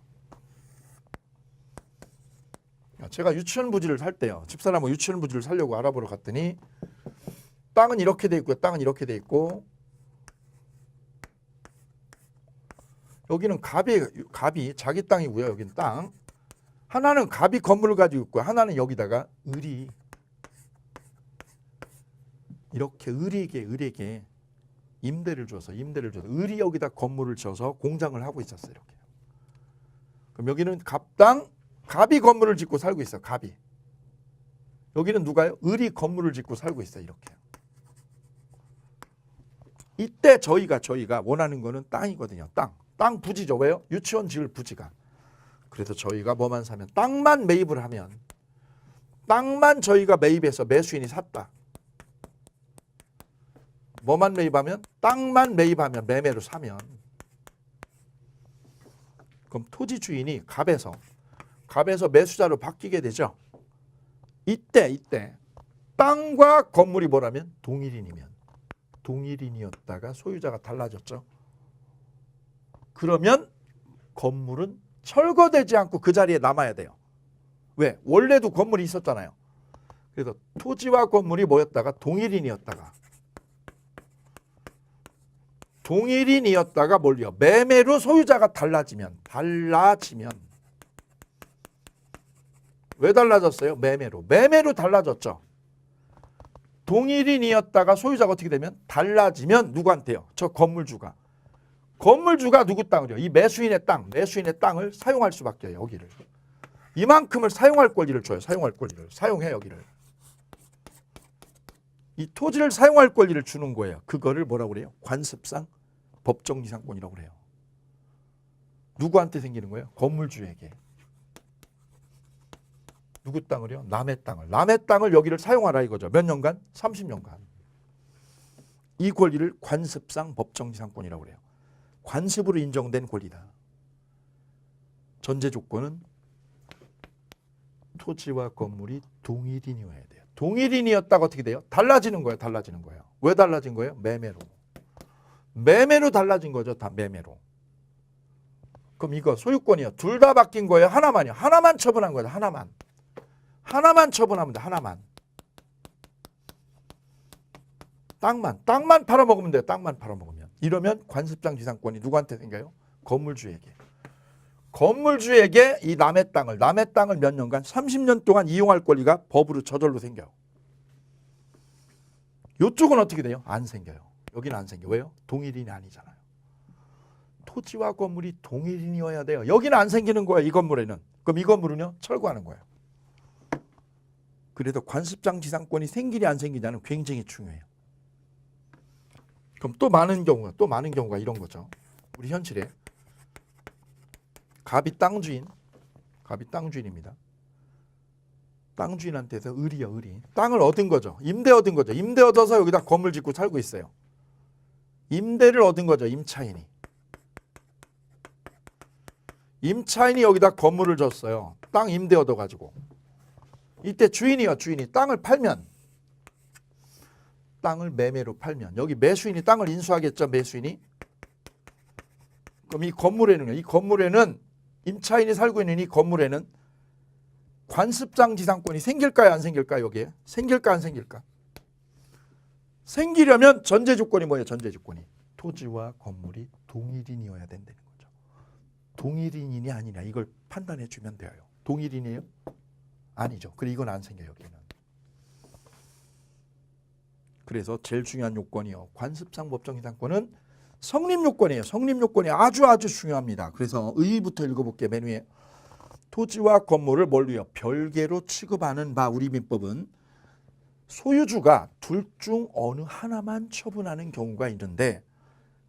제가 유치원 부지를 살 때요. 집사람은 유치원 부지를 살려고 알아보러 갔더니 땅은 이렇게 돼 있고요. 땅은 이렇게 돼 있고 여기는 갑이 자기 땅이고요. 여기는 땅. 하나는 갑이 건물을 가지고 있고 하나는 여기다가 을이 이렇게 을에게 임대를 줘서 을이 여기다 건물을 지어서 공장을 하고 있었어요. 이렇게. 그럼 여기는 갑이 건물을 짓고 살고 있어요. 갑이. 여기는 누가요? 을이 건물을 짓고 살고 있어요. 이렇게. 이때 저희가 원하는 거는 땅이거든요. 땅 부지죠. 왜요? 유치원 지을 부지가. 그래서 저희가 뭐만 사면 땅만 매입을 하면 땅만 저희가 매입해서 매수인이 샀다. 뭐만 매입하면? 땅만 매입하면 매매로 사면 그럼 토지 주인이 갑에서 매수자로 바뀌게 되죠. 이때 땅과 건물이 뭐라면? 동일인이었다가 소유자가 달라졌죠. 그러면 건물은 철거되지 않고 그 자리에 남아야 돼요. 왜? 원래도 건물이 있었잖아요. 그래서 토지와 건물이 뭐였다가 동일인이었다가 뭘요? 매매로 소유자가 달라지면 왜 달라졌어요? 매매로 달라졌죠. 동일인이었다가 소유자가 어떻게 되면 달라지면 누구한테요? 저 건물주가 누구 땅을요? 이 매수인의 땅을 사용할 수밖에 해요. 여기를 이만큼을 사용할 권리를 줘요. 사용해 여기를. 이 토지를 사용할 권리를 주는 거예요. 그거를 뭐라고 그래요? 관습상 법정지상권이라고 그래요. 누구한테 생기는 거예요? 건물주에게. 누구 땅을요? 남의 땅을 여기를 사용하라 이거죠. 몇 년간? 30년간. 이 권리를 관습상 법정지상권이라고 그래요. 관습으로 인정된 권리다. 전제 조건은 토지와 건물이 동일인이어야 돼요. 동일인이었다가 어떻게 돼요? 달라지는 거예요. 왜 달라진 거예요? 매매로 달라진 거죠. 다 매매로. 그럼 이거 소유권이요. 둘 다 바뀐 거예요? 하나만이요? 하나만 처분한 거예요. 하나만 처분하면 돼. 하나만. 땅만 팔아먹으면 돼요. 땅만 팔아먹으면. 이러면 관습상 지상권이 누구한테 생겨요? 건물주에게 이 남의 땅을 몇 년간 30년 동안 이용할 권리가 법으로 저절로 생겨요. 이쪽은 어떻게 돼요? 안 생겨요. 여기는 안 생겨. 왜요? 동일인이 아니잖아요. 토지와 건물이 동일인이어야 돼요. 여기는 안 생기는 거예요. 이 건물에는. 그럼 이 건물은요? 철거하는 거예요. 그래도 관습장 지상권이 생기냐 안 생기냐는 굉장히 중요해요. 그럼 또 많은 경우가 이런 거죠. 우리 현실에 갑이 땅주인입니다. 땅주인한테서 을이 땅을 얻은 거죠. 임대 얻은 거죠. 임대 얻어서 여기다 건물 짓고 살고 있어요. 임대를 얻은 거죠. 임차인이 여기다 건물을 줬어요. 땅 임대 얻어가지고. 이때 주인이 땅을 팔면, 땅을 매매로 팔면, 여기 매수인이 땅을 인수하겠죠. 매수인이. 그럼 이 건물에는 임차인이 살고 있는 이 건물에는 관습장 지상권이 생길까요? 안 생길까요? 여기에? 생길까 안 생길까? 생기려면 전제 조건이 뭐예요? 전제 조건이. 토지와 건물이 동일인이어야 된다는 거죠. 동일인이냐 아니냐 이걸 판단해 주면 돼요. 동일인이에요? 아니죠. 그리고 이건 안 생겨요. 여기는. 그래서 제일 중요한 요건이요. 관습상 법정 이상권은 성립 요건이에요. 성립 요건이 아주 중요합니다. 그래서 의의부터 읽어볼게요. 맨 위에. 토지와 건물을 뭘로요? 별개로 취급하는 바 우리 민법은 소유주가 둘 중 어느 하나만 처분하는 경우가 있는데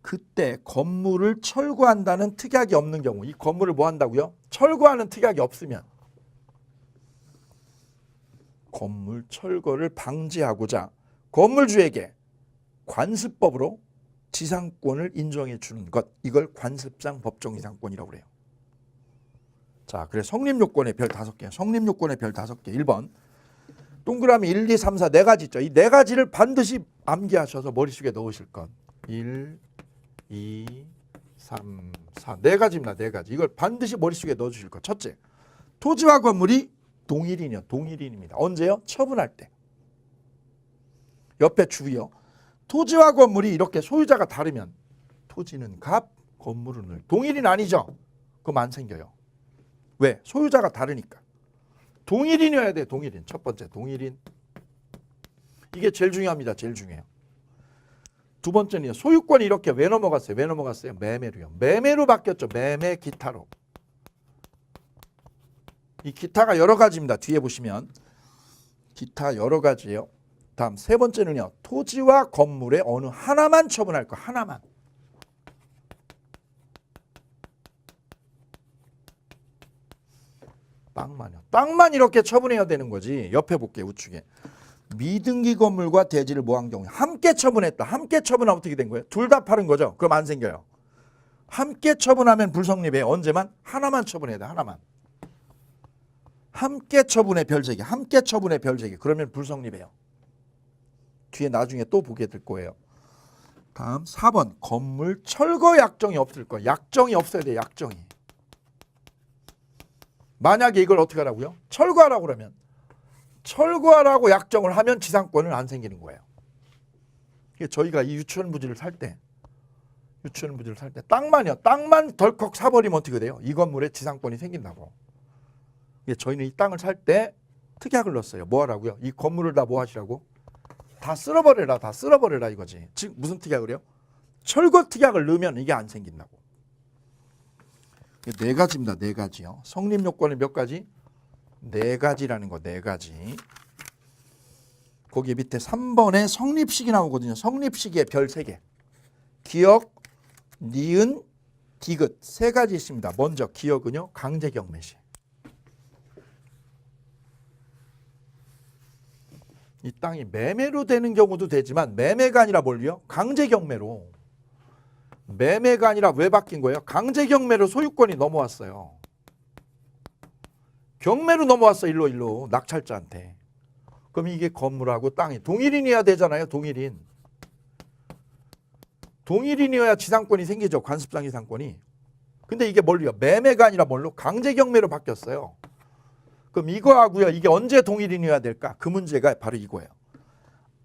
그때 건물을 철거한다는 특약이 없는 경우 이 건물을 뭐 한다고요? 철거하는 특약이 없으면 건물 철거를 방지하고자 건물주에게 관습법으로 지상권을 인정해 주는 것 이걸 관습상 법정 이상권이라고 그래요. 자, 그래서 성립요건의 별 5개. 성립요건의 별 5개. 1번. 동그라미 1, 2, 3, 4 네 가지 있죠. 이 네 가지를 반드시 암기하셔서 머릿속에 넣으실 것. 1, 2, 3, 4. 네 가지입니다. 네 가지. 이걸 반드시 머릿속에 넣어 주실 것. 첫째. 토지와 건물이 동일인이요. 동일인입니다. 언제요? 처분할 때. 옆에 주의요. 토지와 건물이 이렇게 소유자가 다르면 토지는 갑, 건물은 을. 동일인 아니죠? 그럼 안 생겨요. 왜? 소유자가 다르니까. 동일인이어야 돼. 동일인. 첫 번째 동일인. 이게 제일 중요합니다. 제일 중요해요. 두 번째는요. 소유권이 이렇게 왜 넘어갔어요? 왜 넘어갔어요? 매매로요. 매매로 바뀌었죠. 매매 기타로. 이 기타가 여러 가지입니다. 뒤에 보시면 기타 여러 가지예요. 다음 세 번째는요. 토지와 건물의 어느 하나만 처분할 거. 하나만. 땅만요. 땅만 이렇게 처분해야 되는 거지. 옆에 볼게요. 우측에. 미등기 건물과 대지를 뭐한 경우에 함께 처분했다. 함께 처분하면 어떻게 된 거예요? 둘 다 파는 거죠. 그럼 안 생겨요. 함께 처분하면 불성립이에요. 언제만? 하나만 처분해야 돼. 하나만. 함께 처분의 별 3개. 함께 처분의 별 3개. 그러면 불성립이에요. 뒤에 나중에 또 보게 될 거예요. 다음 4번. 건물 철거 약정이 없을 거예요. 약정이 없어야 돼요. 약정이. 만약에 이걸 어떻게 하라고요? 철거하라고 그러면 철거하라고 약정을 하면 지상권은 안 생기는 거예요. 저희가 이 유치원 부지를 살 때 땅만 덜컥 사버리면 어떻게 돼요? 이 건물에 지상권이 생긴다고. 저희는 이 땅을 살 때 특약을 넣었어요. 뭐 하라고요? 이 건물을 다 뭐 하시라고? 다 쓸어버려라 이거지. 즉 무슨 특약을 해요? 철거 특약을 넣으면 이게 안 생긴다고. 네 가지입니다. 네 가지요. 성립 요건은 몇 가지? 네 가지라는 거. 네 가지. 거기 밑에 3번에 성립식이 나오거든요. 성립식의 별 3개. 기역, 니은, 디귿 세 가지 있습니다. 먼저 기역은요. 강제경매시. 이 땅이 매매로 되는 경우도 되지만 매매가 아니라 뭘요? 강제경매로. 매매가 아니라 왜 바뀐 거예요? 강제경매로 소유권이 넘어왔어요. 경매로 넘어왔어. 일로 낙찰자한테. 그럼 이게 건물하고 땅이 동일인이어야 되잖아요. 동일인이어야 지상권이 생기죠. 관습상 지상권이. 근데 이게 뭘요? 매매가 아니라 뭘로? 강제경매로 바뀌었어요. 그럼 이거하고요. 이게 언제 동일인이어야 될까? 그 문제가 바로 이거예요.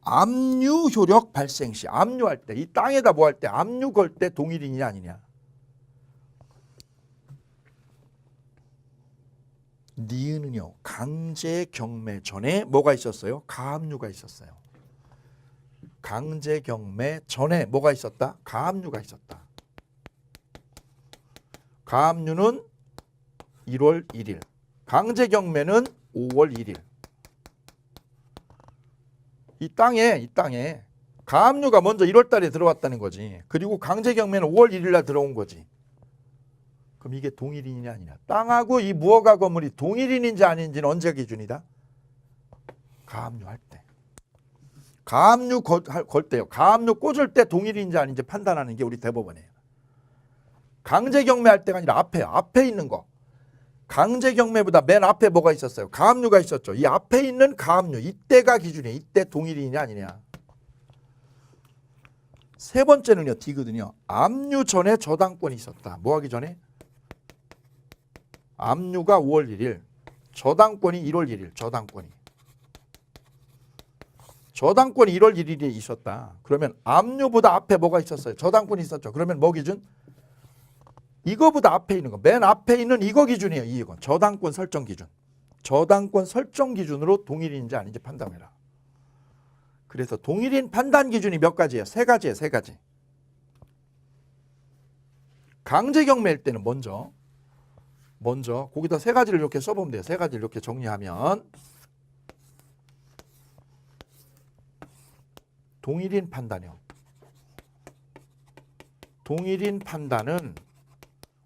압류 효력 발생 시. 압류할 때. 이 땅에다 뭐 할 때. 압류 걸 때 동일인이냐 아니냐. 니은은요. 강제 경매 전에 뭐가 있었어요? 가압류가 있었어요. 강제경매 전에 뭐가 있었다? 가압류가 있었다. 가압류는 1월 1일, 강제경매는 5월 1일. 이 땅에 가압류가 먼저 1월 달에 들어왔다는 거지. 그리고 강제경매는 5월 1일 날 들어온 거지. 그럼 이게 동일인이냐 아니냐. 땅하고 이 무허가 건물이 동일인인지 아닌지는 언제 기준이다? 가압류 할 때. 가압류 걸 때요. 가압류 꽂을 때 동일인지 아닌지 판단하는 게 우리 대법원이에요. 강제경매할 때가 아니라 앞에 있는 거. 강제경매보다 맨 앞에 뭐가 있었어요? 가압류가 있었죠. 이 앞에 있는 가압류, 이때가 기준이에요. 이때 동일인이냐 아니냐. 세 번째는요, D거든요. 압류 전에 저당권이 있었다. 뭐 하기 전에? 압류가 5월 1일, 저당권이 1월 1일, 저당권이 1월 1일에 있었다. 그러면 압류보다 앞에 뭐가 있었어요? 저당권이 있었죠. 그러면 뭐 기준? 이거보다 앞에 있는 거, 맨 앞에 있는 이거 기준이에요. 이건 저당권 설정 기준. 저당권 설정 기준으로 동일인지 아닌지 판단해라. 그래서 동일인 판단 기준이 몇 가지예요? 세 가지예요. 세 가지. 강제경매일 때는 먼저 거기다 세 가지를 이렇게 써보면 돼요. 세 가지를 이렇게 정리하면 동일인 판단이요. 동일인 판단은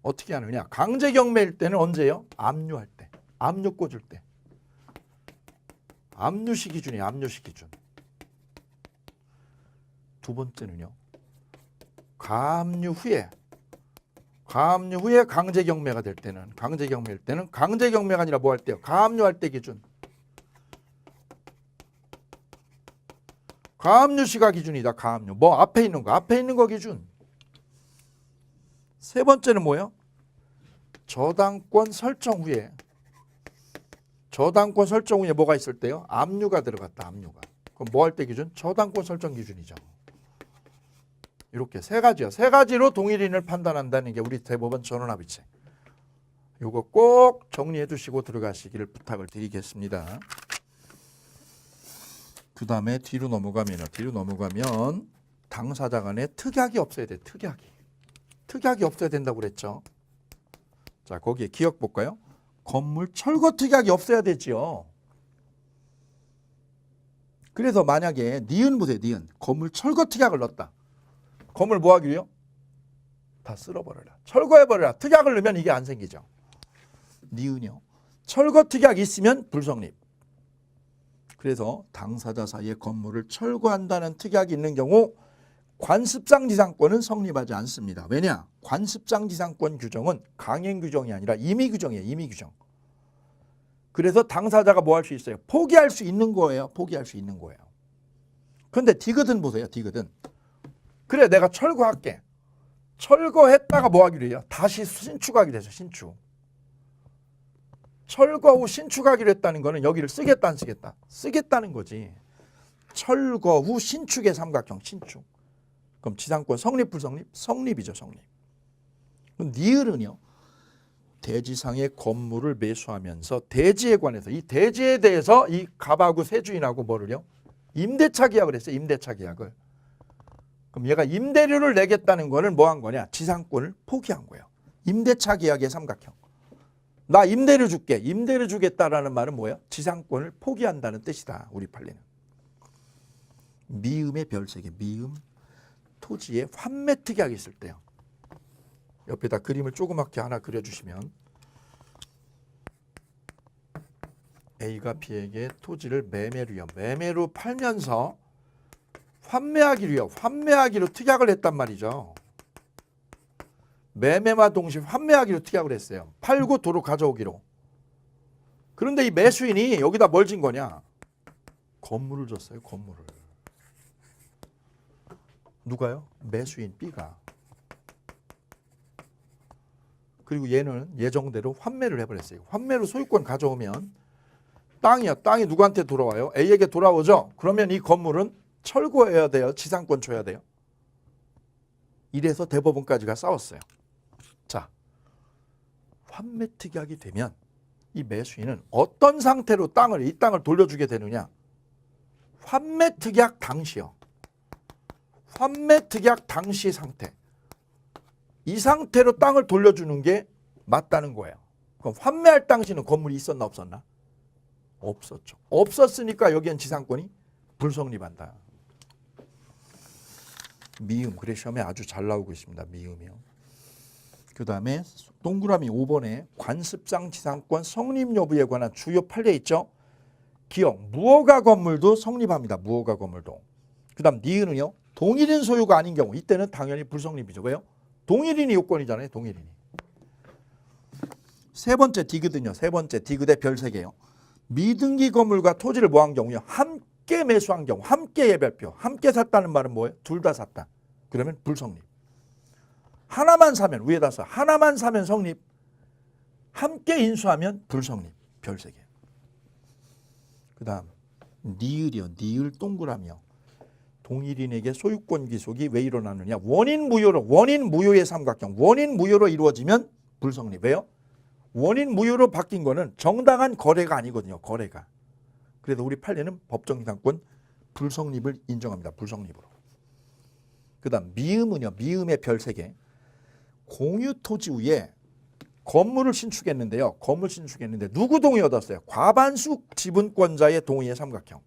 어떻게 하느냐. 강제경매일 때는 언제요? 압류할 때. 압류 꽂을 때. 압류시 기준이에요. 압류시 기준. 두 번째는요. 가압류 후에 강제경매가 될 때는, 강제경매일 때는 강제경매가 아니라 뭐 할 때요? 가압류할 때 기준. 가압류시가 기준이다. 가압류. 뭐 앞에 있는 거 기준. 세 번째는 뭐예요? 저당권 설정 후에 뭐가 있을 때요? 압류가 들어갔다. 압류가. 그럼 뭐 할 때 기준? 저당권 설정 기준이죠. 이렇게 세 가지요. 세 가지로 동일인을 판단한다는 게 우리 대법원 전원합의체. 이거 꼭 정리해 두시고 들어가시기를 부탁을 드리겠습니다. 그 다음에 뒤로 넘어가면 당사자 간에 특약이 없어야 돼. 특약이 없어야 된다고 그랬죠. 자, 거기에 기억 볼까요? 건물 철거 특약이 없어야 되지요. 그래서 만약에 니은 보세요. 니은. 건물 철거 특약을 넣었다. 건물 뭐 하기로요? 다 쓸어버려라. 철거해버려라. 특약을 넣으면 이게 안 생기죠. 니은이요. 철거 특약이 있으면 불성립. 그래서 당사자 사이에 건물을 철거한다는 특약이 있는 경우 관습상지상권은 성립하지 않습니다. 왜냐? 관습상지상권 규정은 강행 규정이 아니라 임의 규정이에요. 임의 규정. 그래서 당사자가 뭐 할 수 있어요? 포기할 수 있는 거예요. 포기할 수 있는 거예요. 그런데 D거든 보세요. D거든. 그래 내가 철거할게. 철거했다가 뭐 하기로 해요? 다시 신축하기로 해서 신축. 철거 후 신축하기로 했다는 거는 여기를 쓰겠다 안 쓰겠다? 쓰겠다는 거지. 철거 후 신축의 삼각형 신축. 그럼 지상권 성립 불성립? 성립이죠. 성립. 그럼 니을은요. 대지상의 건물을 매수하면서 대지에 관해서 이 대지에 대해서 이 갑하고 세주인하고 뭐를요? 임대차 계약을 했어요. 임대차 계약을. 그럼 얘가 임대료를 내겠다는 거는 뭐 한 거냐? 지상권을 포기한 거예요. 임대차 계약의 삼각형. 나 임대료 줄게. 임대료 주겠다라는 말은 뭐예요? 지상권을 포기한다는 뜻이다. 우리 판례는. 미음의 별세개. 미음. 토지의 환매 특약이 있을 때요. 옆에다 그림을 조그맣게 하나 그려주시면 A가 B에게 토지를 매매로 팔면서 환매하기로 특약을 했단 말이죠. 매매와 동시에 환매하기로 특약을 했어요. 팔고 도로 가져오기로. 그런데 이 매수인이 여기다 뭘 진 거냐? 건물을 줬어요. 건물을. 누가요? 매수인 B가. 그리고 얘는 예정대로 환매를 해버렸어요. 환매로 소유권 가져오면 땅이야. 땅이 누구한테 돌아와요? A에게 돌아오죠. 그러면 이 건물은 철거해야 돼요? 지상권 줘야 돼요? 이래서 대법원까지가 싸웠어요. 자, 환매 특약이 되면 이 매수인은 어떤 상태로 이 땅을 돌려주게 되느냐? 환매 특약 당시요. 환매 특약 당시 상태. 이 상태로 땅을 돌려주는 게 맞다는 거예요. 그럼 환매할 당시는 건물이 있었나 없었나? 없었죠. 없었으니까 여기엔 지상권이 불성립한다. 미음. 그래 시험에 아주 잘 나오고 있습니다. 미음이요. 그 다음에 동그라미 5번에 관습상 지상권 성립 여부에 관한 주요 판례 있죠. 기억. 무허가 건물도 성립합니다. 무허가 건물도. 그 다음 니은은요. 동일인 소유가 아닌 경우 이때는 당연히 불성립이죠. 왜요? 동일인이 요건이잖아요. 동일인이. 세 번째 디귿은요. 세 번째 디귿의 별 3개요. 미등기 건물과 토지를 뭐한 경우요. 함께 매수한 경우. 함께 예별표. 함께 샀다는 말은 뭐예요? 둘 다 샀다. 그러면 불성립. 하나만 사면 위에다 써. 하나만 사면 성립. 함께 인수하면 불성립. 별 3개. 그 다음 니을이요. 니을 동그라미요. 동일인에게 소유권 귀속이 왜 일어나느냐. 원인 무효의 삼각형. 원인 무효로 이루어지면 불성립. 왜요? 원인 무효로 바뀐 거는 정당한 거래가 아니거든요. 거래가. 그래서 우리 판례는 법정지상권 불성립을 인정합니다. 불성립으로. 그 다음 미음은요. 미음의 별 3개. 공유 토지 위에 건물을 신축했는데요. 건물 신축했는데 누구 동의 얻었어요? 과반수 지분권자의 동의의 삼각형.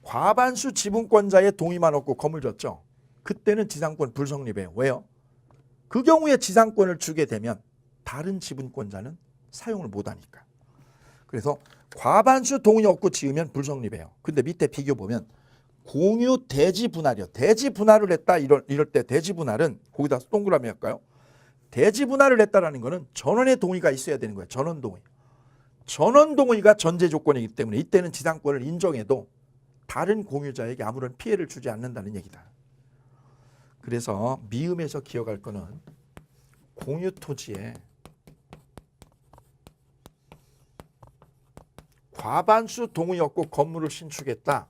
과반수 지분권자의 동의만 얻고 건물 졌죠. 그때는 지상권 불성립이에요. 왜요? 그 경우에 지상권을 주게 되면 다른 지분권자는 사용을 못하니까. 그래서 과반수 동의 얻고 지으면 불성립이에요. 근데 밑에 비교 보면 공유 대지 분할이요. 대지 분할을 했다 이럴 때 대지 분할은 거기다 동그라미 할까요? 대지 분할을 했다라는 거는 전원의 동의가 있어야 되는 거예요. 전원 동의. 전원 동의가 전제 조건이기 때문에 이때는 지상권을 인정해도 다른 공유자에게 아무런 피해를 주지 않는다는 얘기다. 그래서 미음에서 기억할 거는 공유 토지에 과반수 동의 얻고 건물을 신축했다.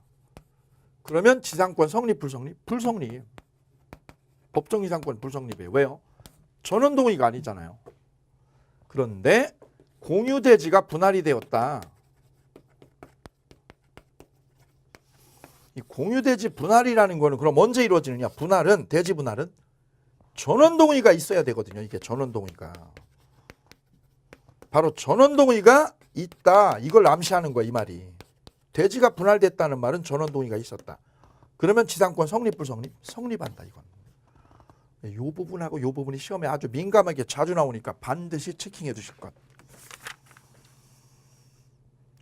그러면 지상권 성립 불성립? 불성립. 법정 지상권 불성립이에요. 왜요? 전원 동의가 아니잖아요. 그런데 공유 대지가 분할이 되었다. 이 공유 대지 분할이라는 거는 그럼 언제 이루어지느냐? 분할은 대지 분할은 전원 동의가 있어야 되거든요. 이게 전원 동의가. 바로 전원 동의가 있다. 이걸 암시하는 거야, 이 말이. 대지가 분할됐다는 말은 전원 동의가 있었다. 그러면 지상권 성립 불성립? 성립한다 이건. 이 부분하고 이 부분이 시험에 아주 민감하게 자주 나오니까 반드시 체킹해 두실 것.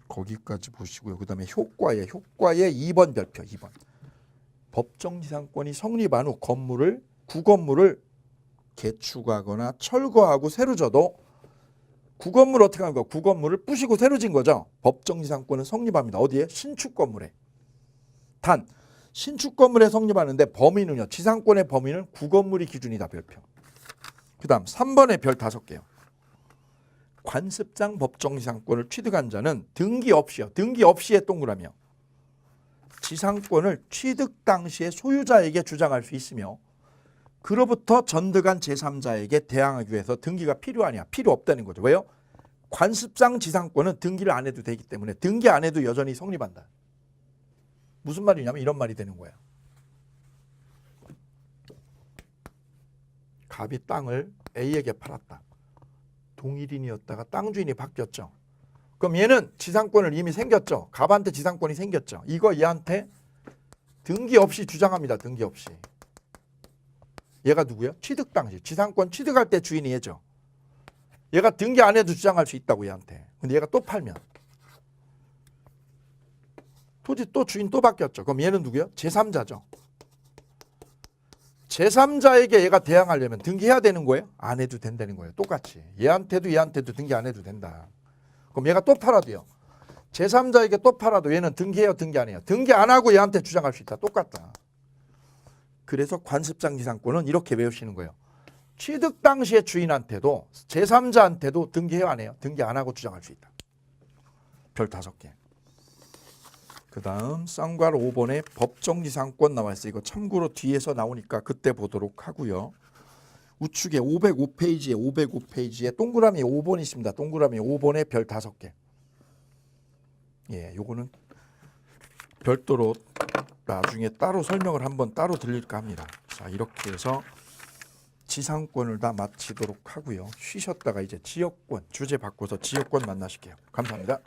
거기까지 보시고요. 그 다음에 효과의 2번 별표 2번. 법정지상권이 성립한 후 구건물을 개축하거나 철거하고 새로 져도 구건물 어떻게 하는 거야? 구건물을 부시고 새로 진 거죠. 법정지상권은 성립합니다. 어디에? 신축건물에. 단 신축건물에 성립하는데 범위는요. 지상권의 범위는 구건물이 기준이다. 별표. 그 다음 3번의 별 5개요. 관습상 법정지상권을 취득한 자는 등기 없이요. 등기 없이의 동그라미요. 지상권을 취득 당시에 소유자에게 주장할 수 있으며 그로부터 전득한 제3자에게 대항하기 위해서 등기가 필요하냐? 필요 없다는 거죠. 왜요? 관습상 지상권은 등기를 안 해도 되기 때문에 등기 안 해도 여전히 성립한다. 무슨 말이냐면 이런 말이 되는 거예요. 갑이 땅을 A에게 팔았다. 동일인이었다가 땅 주인이 바뀌었죠. 그럼 얘는 지상권을 이미 생겼죠. 갑한테 지상권이 생겼죠. 이거 얘한테 등기 없이 주장합니다. 등기 없이. 얘가 누구야? 취득 당시. 지상권 취득할 때 주인이 얘죠. 얘가 등기 안 해도 주장할 수 있다고 얘한테. 근데 얘가 또 팔면. 토지 또 주인 또 바뀌었죠. 그럼 얘는 누구야? 제3자죠. 제3자에게 얘가 대항하려면 등기해야 되는 거예요? 안 해도 된다는 거예요. 똑같이. 얘한테도 등기 안 해도 된다. 그럼 얘가 또 팔아도요. 제3자에게 또 팔아도 얘는 등기해요? 등기 안 해요? 등기 안 하고 얘한테 주장할 수 있다. 똑같다. 그래서 관습상 지상권은 이렇게 외우시는 거예요. 취득 당시의 주인한테도 제3자한테도 등기해요? 안 해요? 등기 안 하고 주장할 수 있다. 별 5개. 그 다음 쌍괄 5번에 법정지상권 나와 있어요. 이거 참고로 뒤에서 나오니까 그때 보도록 하고요. 우측에 505페이지에 동그라미 5번 있습니다. 동그라미 5번에 별 5개. 예, 요거는 별도로 나중에 따로 설명을 한번 따로 드릴까 합니다. 자, 이렇게 해서 지상권을 다 마치도록 하고요. 쉬셨다가 이제 지역권, 주제 바꿔서 지역권 만나실게요. 감사합니다.